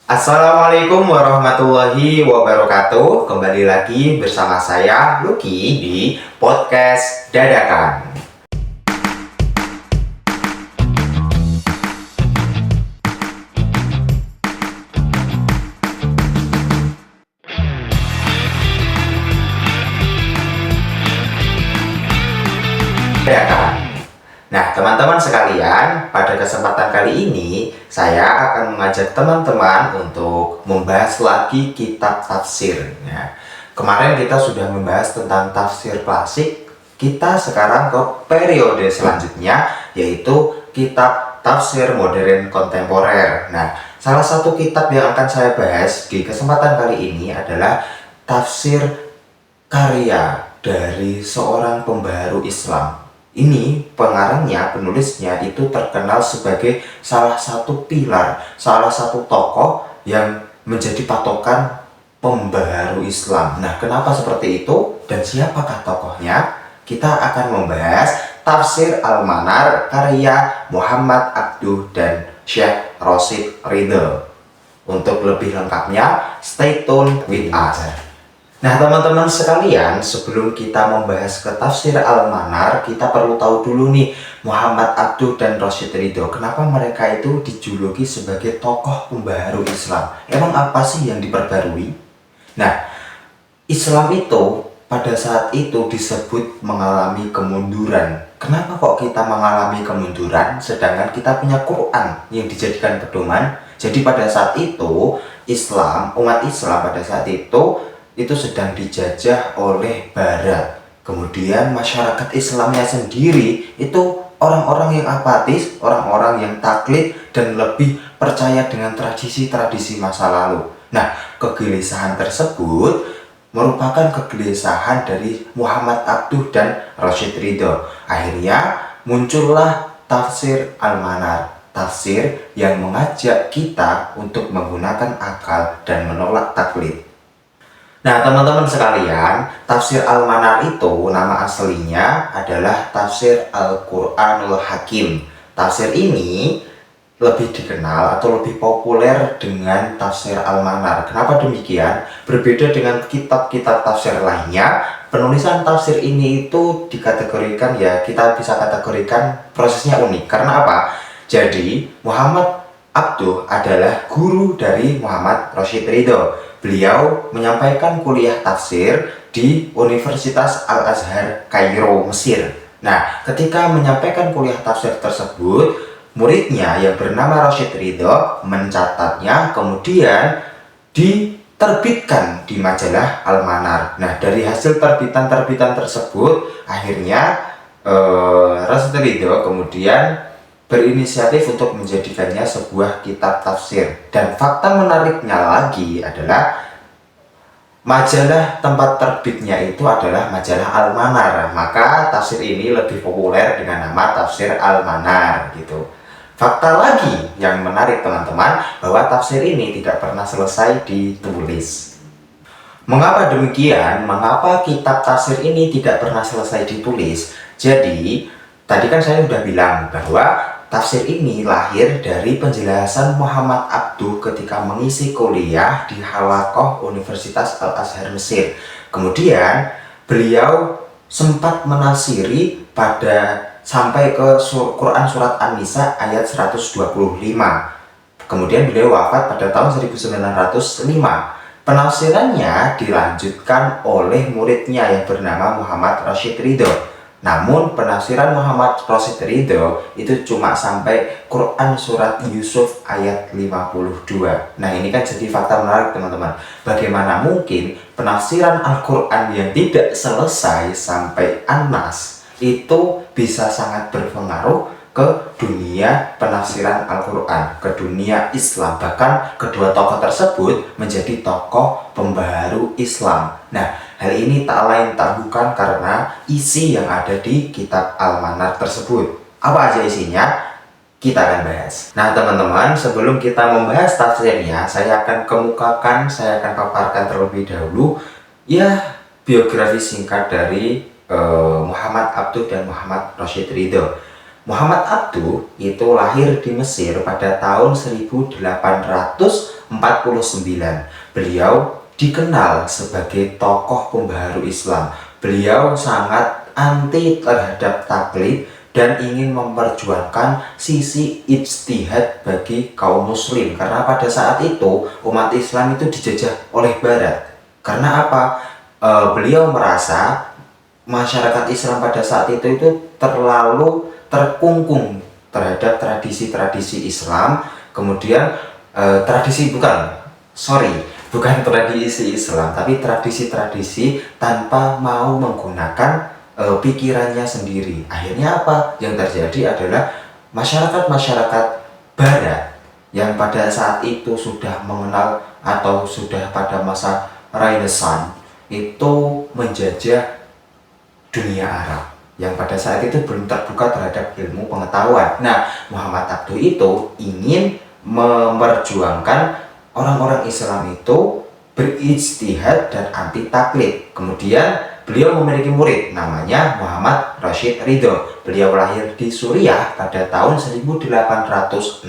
Assalamualaikum warahmatullahi wabarakatuh. Kembali lagi bersama saya Lucky di podcast Dadakan. Dadakan. Nah, teman-teman sekalian, pada kesempatan kali ini saya akan mengajak teman-teman untuk membahas lagi kitab tafsir. Nah, kemarin kita sudah membahas tentang tafsir klasik. Kita sekarang ke periode selanjutnya, yaitu kitab tafsir modern kontemporer. Nah, salah satu kitab yang akan saya bahas di kesempatan kali ini adalah tafsir karya dari seorang pembaharu Islam. Ini pengarangnya, penulisnya itu terkenal sebagai salah satu pilar, salah satu tokoh yang menjadi patokan pembaharu Islam. Nah, kenapa seperti itu dan siapakah tokohnya? Kita akan membahas Tafsir Al-Manar karya Muhammad Abduh dan Syekh Rashid Ridho. Untuk lebih lengkapnya, stay tune with us. Nah, teman-teman sekalian, sebelum kita membahas ke Tafsir Al-Manar, kita perlu tahu dulu nih, Muhammad Abduh dan Rashid Ridho, kenapa mereka itu dijuluki sebagai tokoh pembaharu Islam? Emang apa sih yang diperbarui? Nah, Islam itu pada saat itu disebut mengalami kemunduran. Kenapa kok kita mengalami kemunduran sedangkan kita punya Quran yang dijadikan pedoman? Jadi pada saat itu Islam, umat Islam pada saat itu sedang dijajah oleh Barat. Kemudian masyarakat Islamnya sendiri itu orang-orang yang apatis, orang-orang yang taklid dan lebih percaya dengan tradisi-tradisi masa lalu. Nah, kegelisahan tersebut merupakan kegelisahan dari Muhammad Abduh dan Rashid Ridho. Akhirnya muncullah Tafsir Al-Manar, tafsir yang mengajak kita untuk menggunakan akal dan menolak taklid. Nah, teman-teman sekalian, Tafsir Al-Manar itu nama aslinya adalah Tafsir Al-Quranul Hakim. Tafsir ini lebih dikenal atau lebih populer dengan Tafsir Al-Manar. Kenapa demikian? Berbeda dengan kitab-kitab tafsir lainnya, penulisan tafsir ini itu dikategorikan, ya kita bisa kategorikan prosesnya unik. Karena apa? Jadi, Muhammad Abduh adalah guru dari Muhammad Rashid Ridho. Beliau menyampaikan kuliah tafsir di Universitas Al-Azhar, Kairo, Mesir. Nah, ketika menyampaikan kuliah tafsir tersebut, muridnya yang bernama Rashid Ridho mencatatnya, kemudian diterbitkan di majalah Al-Manar. Nah, dari hasil terbitan-terbitan tersebut, akhirnya Rashid Ridho kemudian berinisiatif untuk menjadikannya sebuah kitab tafsir. Dan fakta menariknya lagi adalah majalah tempat terbitnya itu adalah majalah Al-Manar. Maka tafsir ini lebih populer dengan nama Tafsir Al-Manar gitu. Fakta lagi yang menarik teman-teman, bahwa tafsir ini tidak pernah selesai ditulis. Mengapa demikian? Mengapa kitab tafsir ini tidak pernah selesai ditulis? Jadi, tadi kan saya sudah bilang bahwa tafsir ini lahir dari penjelasan Muhammad Abduh ketika mengisi kuliah di Halaqah Universitas Al-Azhar Mesir. Kemudian beliau sempat menafsiri pada sampai ke Quran Surat An-Nisa ayat 125. Kemudian beliau wafat pada tahun 1905. Penafsirannya dilanjutkan oleh muridnya yang bernama Muhammad Rashid Ridho. Namun penafsiran Muhammad Rashid Ridho itu cuma sampai Quran Surat Yusuf ayat 52. Nah, ini kan jadi fakta menarik teman-teman. Bagaimana mungkin penafsiran Al-Quran yang tidak selesai sampai An-Nas itu bisa sangat berpengaruh ke dunia penafsiran Al-Quran, ke dunia Islam. Bahkan kedua tokoh tersebut menjadi tokoh pembaharu Islam. Nah, hal ini tak lain tak bukan karena isi yang ada di kitab Al-Manar tersebut. Apa aja isinya? Kita akan bahas. Nah, teman-teman, sebelum kita membahas tafsirnya, saya akan paparkan terlebih dahulu ya biografi singkat dari Muhammad Abduh dan Muhammad Rashid Ridho. Muhammad Abduh itu lahir di Mesir pada tahun 1840 Beliau dikenal sebagai tokoh pembaharu Islam. Beliau sangat anti terhadap taklid dan ingin memperjuangkan sisi ijtihad bagi kaum muslim, karena pada saat itu umat Islam itu dijajah oleh barat. Karena apa? Beliau merasa masyarakat Islam pada saat itu terlalu terkungkung terhadap tradisi-tradisi Islam. Kemudian bukan tradisi Islam, tapi tradisi-tradisi tanpa mau menggunakan pikirannya sendiri. Akhirnya apa yang terjadi adalah masyarakat-masyarakat barat yang pada saat itu sudah mengenal atau sudah pada masa Renaissance itu menjajah dunia Arab yang pada saat itu belum terbuka terhadap ilmu pengetahuan. Nah, Muhammad Abduh itu ingin memperjuangkan orang-orang Islam itu berijtihad dan anti taklid. Kemudian beliau memiliki murid namanya Muhammad Rashid Ridho. Beliau lahir di Suriah pada tahun 1865.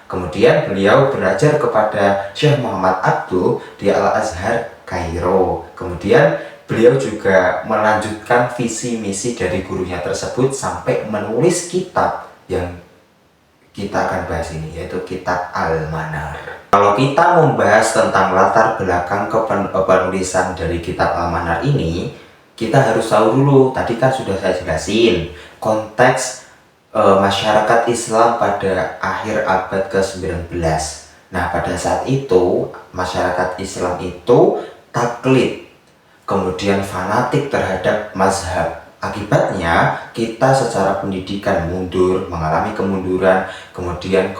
Kemudian beliau belajar kepada Syekh Muhammad Abduh di Al-Azhar, Kairo. Kemudian beliau juga melanjutkan visi misi dari gurunya tersebut sampai menulis kitab yang kita akan bahas ini, yaitu kitab Al-Manar. Kalau kita membahas tentang latar belakang penulisan dari kitab Al-Manar ini, kita harus tahu dulu, tadi kan sudah saya jelasin konteks masyarakat Islam pada akhir abad ke-19. Nah, pada saat itu masyarakat Islam itu taklid, kemudian fanatik terhadap mazhab. Akibatnya kita secara pendidikan mundur, mengalami kemunduran. Kemudian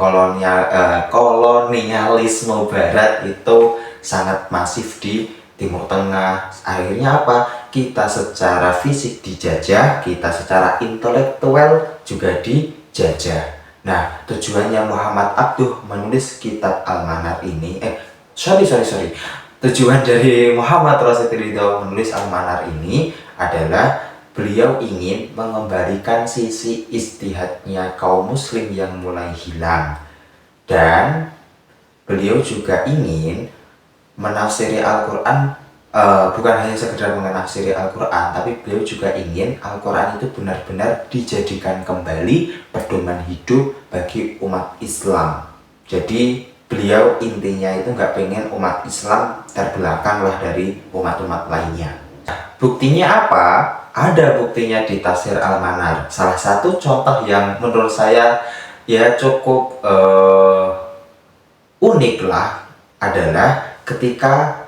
kolonialisme barat itu sangat masif di Timur Tengah. Akhirnya apa? Kita secara fisik dijajah, kita secara intelektual juga dijajah. Nah, tujuannya Muhammad Abduh menulis kitab Al-Manar ini tujuan dari Muhammad Rashid Ridho menulis Al-Manar ini adalah beliau ingin mengembalikan sisi ijtihadnya kaum muslim yang mulai hilang. Dan beliau juga ingin menafsiri Al-Quran, bukan hanya sekedar menafsiri Al-Quran, tapi beliau juga ingin Al-Quran itu benar-benar dijadikan kembali pedoman hidup bagi umat Islam. Jadi beliau intinya itu nggak pengen umat Islam terbelakang lah dari umat-umat lainnya. Buktinya apa? Ada buktinya di tafsir Al-Manar. Salah satu contoh yang menurut saya ya cukup unik lah adalah ketika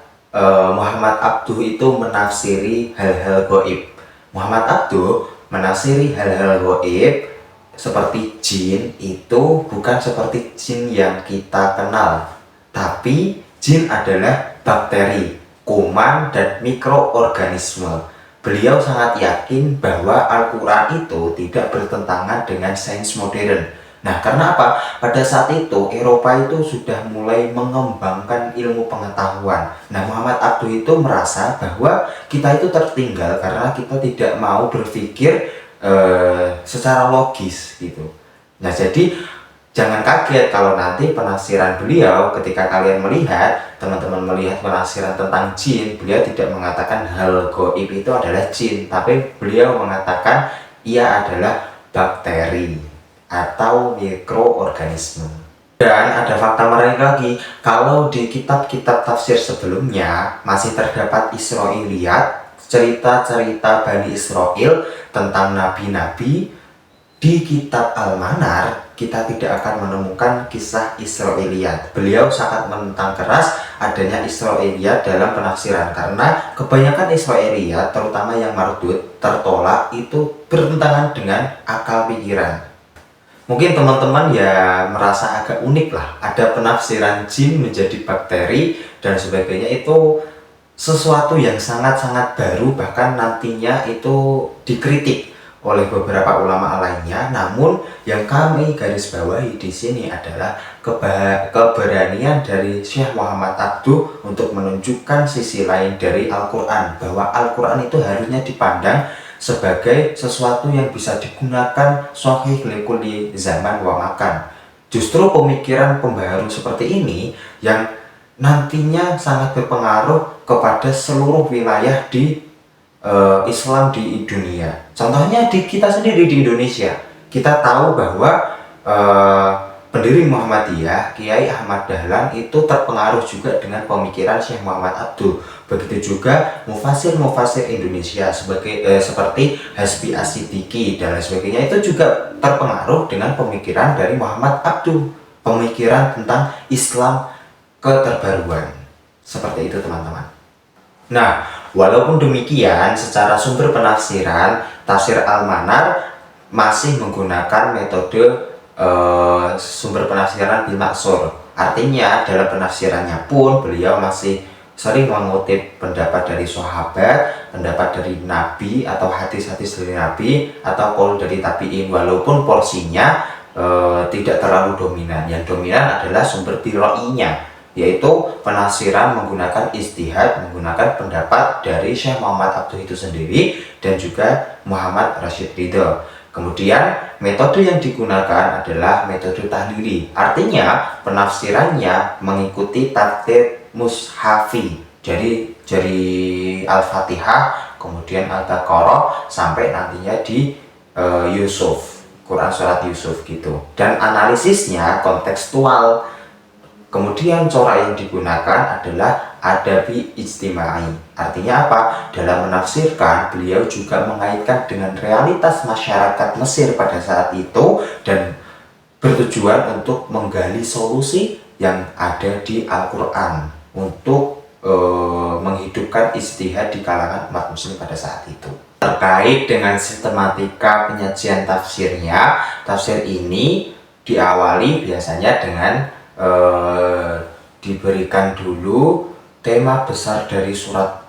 Muhammad Abduh itu menafsiri hal-hal gaib. Muhammad Abduh menafsiri hal-hal gaib seperti jin itu bukan seperti jin yang kita kenal, tapi jin adalah bakteri, kuman, dan mikroorganisme. Beliau sangat yakin bahwa Al-Quran itu tidak bertentangan dengan sains modern. Nah, karena apa? Pada saat itu Eropa itu sudah mulai mengembangkan ilmu pengetahuan. Nah, Muhammad Abduh itu merasa bahwa kita itu tertinggal karena kita tidak mau berpikir secara logis gitu. Nah, jadi jangan kaget kalau nanti penafsiran beliau ketika kalian melihat, teman-teman melihat penafsiran tentang jin, beliau tidak mengatakan hal gaib itu adalah jin, tapi beliau mengatakan ia adalah bakteri atau mikroorganisme. Dan ada fakta menarik lagi, kalau di kitab-kitab tafsir sebelumnya masih terdapat Israiliyat, cerita-cerita Bani Israel tentang nabi-nabi. Di kitab Al-Manar kita tidak akan menemukan kisah Israiliyat. Beliau sangat menentang keras adanya Israiliyat dalam penafsiran karena kebanyakan Israiliyat, terutama yang mardud, tertolak, itu bertentangan dengan akal pikiran. Mungkin teman-teman ya merasa agak unik lah, ada penafsiran jin menjadi bakteri dan sebagainya, itu sesuatu yang sangat-sangat baru, bahkan nantinya itu dikritik oleh beberapa ulama lainnya. Namun yang kami garis bawahi di sini adalah keberanian dari Syekh Muhammad Abduh untuk menunjukkan sisi lain dari Al-Quran, bahwa Al-Quran itu harusnya dipandang sebagai sesuatu yang bisa digunakan sahih likulli zaman wa makan. Justru pemikiran pembaharu seperti ini yang nantinya sangat berpengaruh kepada seluruh wilayah di Islam di dunia. Contohnya di kita sendiri di Indonesia, kita tahu bahwa pendiri Muhammadiyah, Kiai Ahmad Dahlan itu terpengaruh juga dengan pemikiran Syekh Muhammad Abduh. Begitu juga mufasir-mufasir Indonesia seperti Hasbi As-Siddiqi dan lain sebagainya itu juga terpengaruh dengan pemikiran dari Muhammad Abduh, pemikiran tentang Islam keterbaruan. Seperti itu teman-teman. Nah, walaupun demikian, secara sumber penafsiran, tafsir Al-Manar masih menggunakan metode sumber penafsiran bil maksur. Artinya dalam penafsirannya pun beliau masih sering mengutip pendapat dari sahabat, pendapat dari Nabi atau hadis-hadis dari Nabi atau qaul dari tabi'in, walaupun porsinya tidak terlalu dominan. Yang dominan adalah sumber tiroinya, yaitu penafsiran menggunakan ijtihad, menggunakan pendapat dari Syekh Muhammad Abduh itu sendiri dan juga Muhammad Rashid Ridho. Kemudian metode yang digunakan adalah metode tahlili, artinya penafsirannya mengikuti tartib mushafi, jadi dari Al-Fatihah kemudian Al-Baqarah sampai nantinya di Yusuf, Quran surat Yusuf gitu, dan analisisnya kontekstual. Kemudian corak yang digunakan adalah adabi ijtimai. Artinya apa? Dalam menafsirkan, beliau juga mengaitkan dengan realitas masyarakat Mesir pada saat itu dan bertujuan untuk menggali solusi yang ada di Al-Quran untuk menghidupkan ijtihad di kalangan umat muslim pada saat itu. Terkait dengan sistematika penyajian tafsirnya, tafsir ini diawali biasanya dengan diberikan dulu tema besar dari surat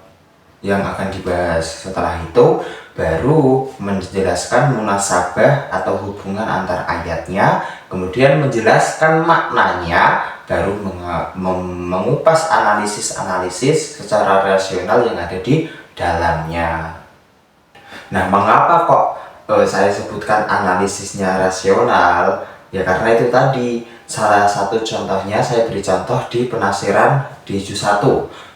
yang akan dibahas. Setelah itu baru menjelaskan munasabah atau hubungan antar ayatnya, kemudian menjelaskan maknanya, baru mengupas analisis-analisis secara rasional yang ada di dalamnya. Nah, mengapa kok saya sebutkan analisisnya rasional? Ya karena itu tadi, salah satu contohnya saya beri contoh di penafsiran di juz 1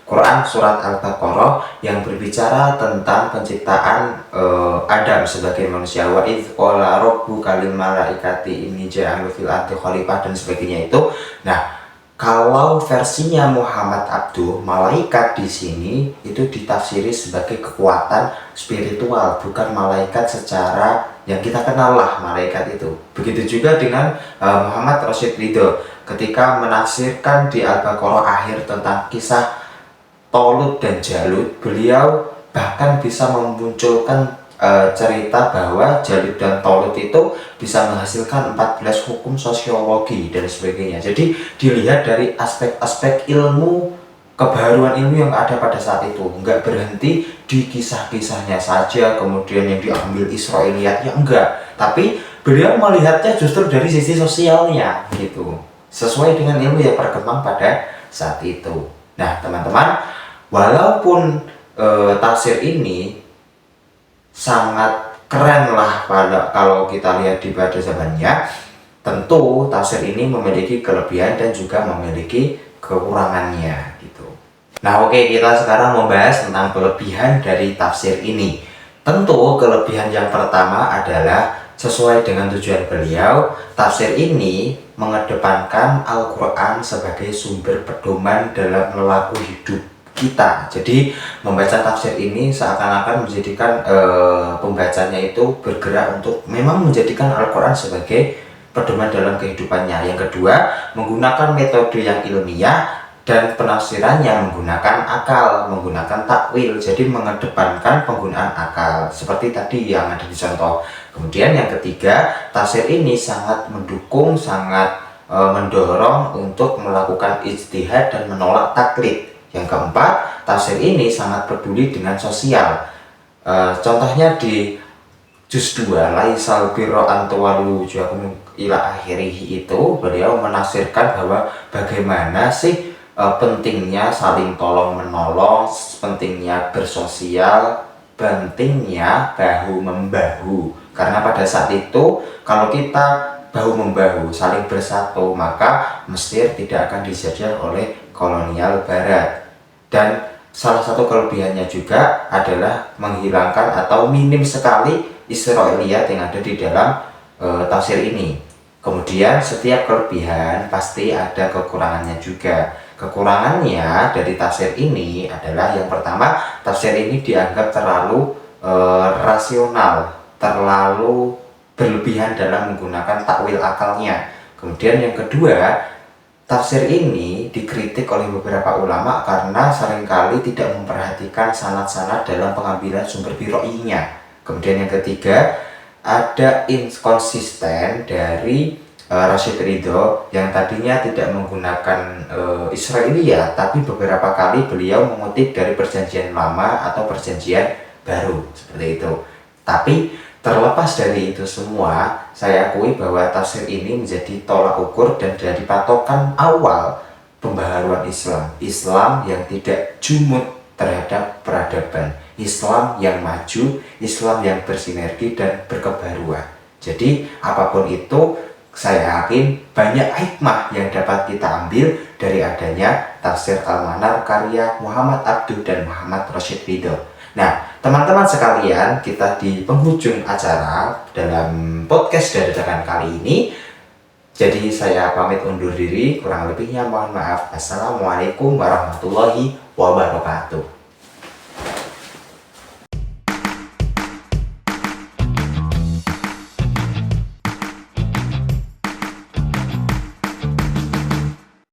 Quran surat Al-Baqarah yang berbicara tentang penciptaan Adam sebagai manusia. Wa idz qala rabbuka lil malaikati inni ja'ilun fil ardi khalifah dan sebagainya itu. Nah, kalau versinya Muhammad Abduh, malaikat di sini itu ditafsiri sebagai kekuatan spiritual, bukan malaikat secara yang kita kenal lah malaikat itu. Begitu juga dengan Muhammad Rashid Ridho ketika menafsirkan di Al-Baqarah akhir tentang kisah Tolut dan Jalut, beliau bahkan bisa memunculkan cerita bahwa Jalut dan Tolut itu bisa menghasilkan 14 hukum sosiologi dan sebagainya. Jadi dilihat dari aspek-aspek ilmu, kebaruan ilmu yang ada pada saat itu, nggak berhenti di kisah-kisahnya saja kemudian yang diambil Israiliyatnya, enggak, tapi beliau melihatnya justru dari sisi sosialnya gitu, sesuai dengan ilmu yang berkembang pada saat itu. Nah teman-teman, walaupun tafsir ini sangat keren lah kalau kita lihat pada zamannya, tentu tafsir ini memiliki kelebihan dan juga memiliki kekurangannya gitu. Nah oke, kita sekarang membahas tentang kelebihan dari tafsir ini. Tentu kelebihan yang pertama adalah sesuai dengan tujuan beliau, tafsir ini mengedepankan Al-Quran sebagai sumber pedoman dalam perilaku hidup kita. Jadi membaca tafsir ini seakan-akan menjadikan pembacanya itu bergerak untuk memang menjadikan Al-Quran sebagai pedoman dalam kehidupannya. Yang kedua, menggunakan metode yang ilmiah dan penafsirannya menggunakan akal, menggunakan takwil, jadi mengedepankan penggunaan akal seperti tadi yang ada di contoh. Kemudian yang ketiga, tafsir ini sangat mendukung, sangat mendorong untuk melakukan ijtihad dan menolak taklid. Yang keempat, tafsir ini sangat peduli dengan sosial. Contohnya di juz 2 laisal birra an tuwallu wujuhakum ila akhirih itu, beliau menafsirkan bahwa bagaimana sih pentingnya saling tolong menolong, pentingnya bersosial, pentingnya bahu membahu. Karena pada saat itu kalau kita bahu-membahu, saling bersatu, maka Mesir tidak akan dijajah oleh kolonial Barat. Dan salah satu kelebihannya juga adalah menghilangkan atau minim sekali Israiliyat yang ada di dalam tafsir ini. Kemudian setiap kelebihan pasti ada kekurangannya juga. Kekurangannya dari tafsir ini adalah yang pertama, tafsir ini dianggap terlalu rasional, terlalu berlebihan dalam menggunakan takwil akalnya. Kemudian yang kedua, tafsir ini dikritik oleh beberapa ulama karena seringkali tidak memperhatikan sanad-sanad dalam pengambilan sumber qira'iynya. Kemudian yang ketiga, ada inkonsisten dari Rashid Ridho yang tadinya tidak menggunakan Israiliyat, tapi beberapa kali beliau mengutip dari Perjanjian Lama atau Perjanjian Baru, seperti itu. Tapi terlepas dari itu semua, saya akui bahwa tafsir ini menjadi tolak ukur dan dari patokan awal pembaharuan Islam. Islam yang tidak jumud terhadap peradaban, Islam yang maju, Islam yang bersinergi dan berkebaruan. Jadi apapun itu, saya yakin banyak hikmah yang dapat kita ambil dari adanya tafsir Al-Manar karya Muhammad Abduh dan Muhammad Rashid Ridho. Nah, teman-teman sekalian, kita di penghujung acara dalam podcast dadakan kali ini. Jadi saya pamit undur diri, kurang lebihnya mohon maaf. Assalamualaikum warahmatullahi wabarakatuh.